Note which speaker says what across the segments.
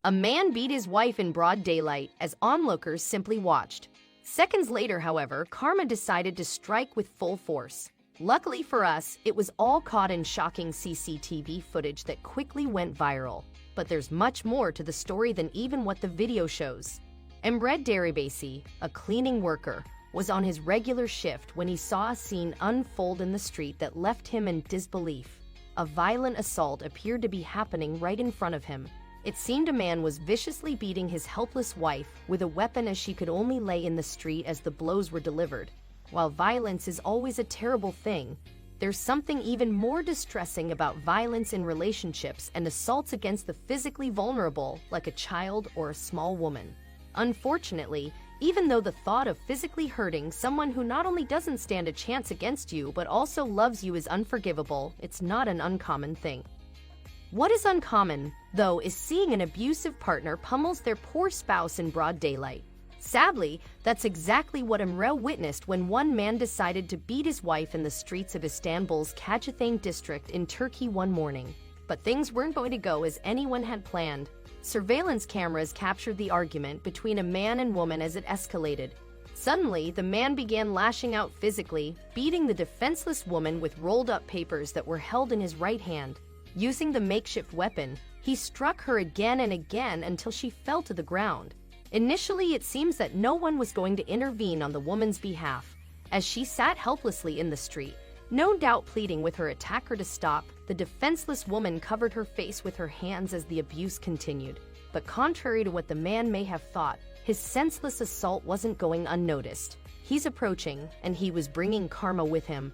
Speaker 1: A man beat his wife in broad daylight as onlookers simply watched. Seconds later, however, karma decided to strike with full force. Luckily for us, it was all caught in shocking CCTV footage that quickly went viral. But there's much more to the story than even what the video shows. Dailydose, a cleaning worker, was on his regular shift when he saw a scene unfold in the street that left him in disbelief. A violent assault appeared to be happening right in front of him. It seemed a man was viciously beating his helpless wife with a weapon as she could only lay in the street as the blows were delivered. While violence is always a terrible thing, there's something even more distressing about violence in relationships and assaults against the physically vulnerable, like a child or a small woman. Unfortunately, even though the thought of physically hurting someone who not only doesn't stand a chance against you but also loves you is unforgivable, it's not an uncommon thing. What is uncommon, though, is seeing an abusive partner pummels their poor spouse in broad daylight. Sadly, that's exactly what Emre witnessed when one man decided to beat his wife in the streets of Istanbul's Kacetane district in Turkey one morning. But things weren't going to go as anyone had planned. Surveillance cameras captured the argument between a man and woman as it escalated. Suddenly, the man began lashing out physically, beating the defenseless woman with rolled-up papers that were held in his right hand. Using the makeshift weapon, he struck her again and again until she fell to the ground. Initially, it seems that no one was going to intervene on the woman's behalf. As she sat helplessly in the street, no doubt pleading with her attacker to stop, the defenseless woman covered her face with her hands as the abuse continued. But contrary to what the man may have thought, his senseless assault wasn't going unnoticed. He's approaching, and he was bringing karma with him.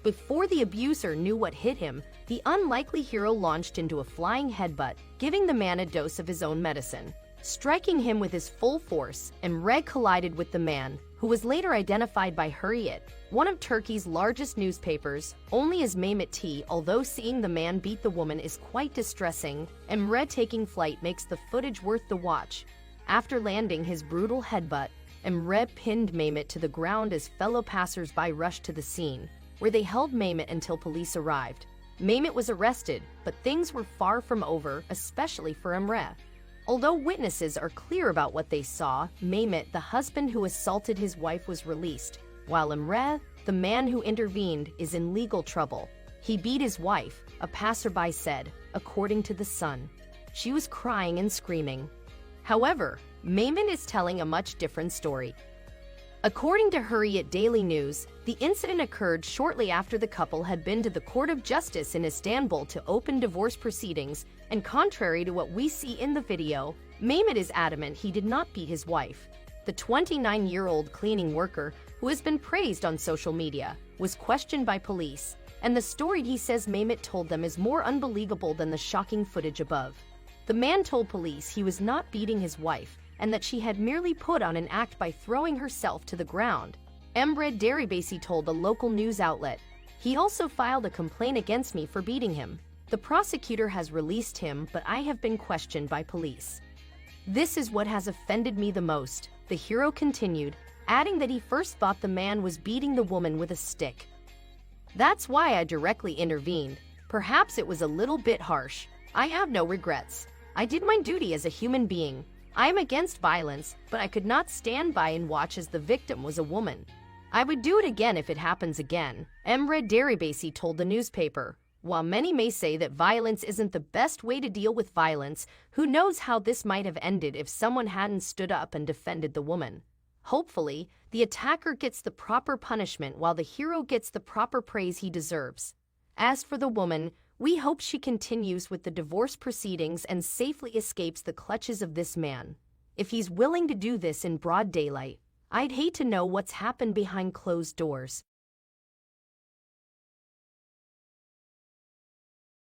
Speaker 1: Before the abuser knew what hit him, the unlikely hero launched into a flying headbutt, giving the man a dose of his own medicine. Striking him with his full force, Emre collided with the man, who was later identified by Hurriyet, one of Turkey's largest newspapers, only as Mehmet T. Although seeing the man beat the woman is quite distressing, Emre taking flight makes the footage worth the watch. After landing his brutal headbutt, Emre pinned Mehmet to the ground as fellow passers-by rushed to the scene, where they held Mehmet until police arrived. Mehmet was arrested, but things were far from over, especially for Emre. Although witnesses are clear about what they saw, Mehmet, the husband who assaulted his wife, was released, while Emre, the man who intervened, is in legal trouble. He beat his wife, a passerby said, according to The Sun. She was crying and screaming. However, Mehmet is telling a much different story. According to Hurriyet Daily News, the incident occurred shortly after the couple had been to the Court of Justice in Istanbul to open divorce proceedings, and contrary to what we see in the video, Mehmet is adamant he did not beat his wife. The 29-year-old cleaning worker, who has been praised on social media, was questioned by police, and the story he says Mehmet told them is more unbelievable than the shocking footage above. The man told police he was not beating his wife, and that she had merely put on an act by throwing herself to the ground. Emre Dailydose told a local news outlet, "He also filed a complaint against me for beating him. The prosecutor has released him, but I have been questioned by police. This is what has offended me the most," the hero continued, adding that he first thought the man was beating the woman with a stick. "That's why I directly intervened. Perhaps it was a little bit harsh. I have no regrets. I did my duty as a human being. I am against violence, but I could not stand by and watch as the victim was a woman. I would do it again if it happens again," Emre Dailydose told the newspaper. While many may say that violence isn't the best way to deal with violence, who knows how this might have ended if someone hadn't stood up and defended the woman. Hopefully, the attacker gets the proper punishment while the hero gets the proper praise he deserves. As for the woman, we hope she continues with the divorce proceedings and safely escapes the clutches of this man. If he's willing to do this in broad daylight, I'd hate to know what's happened behind closed doors.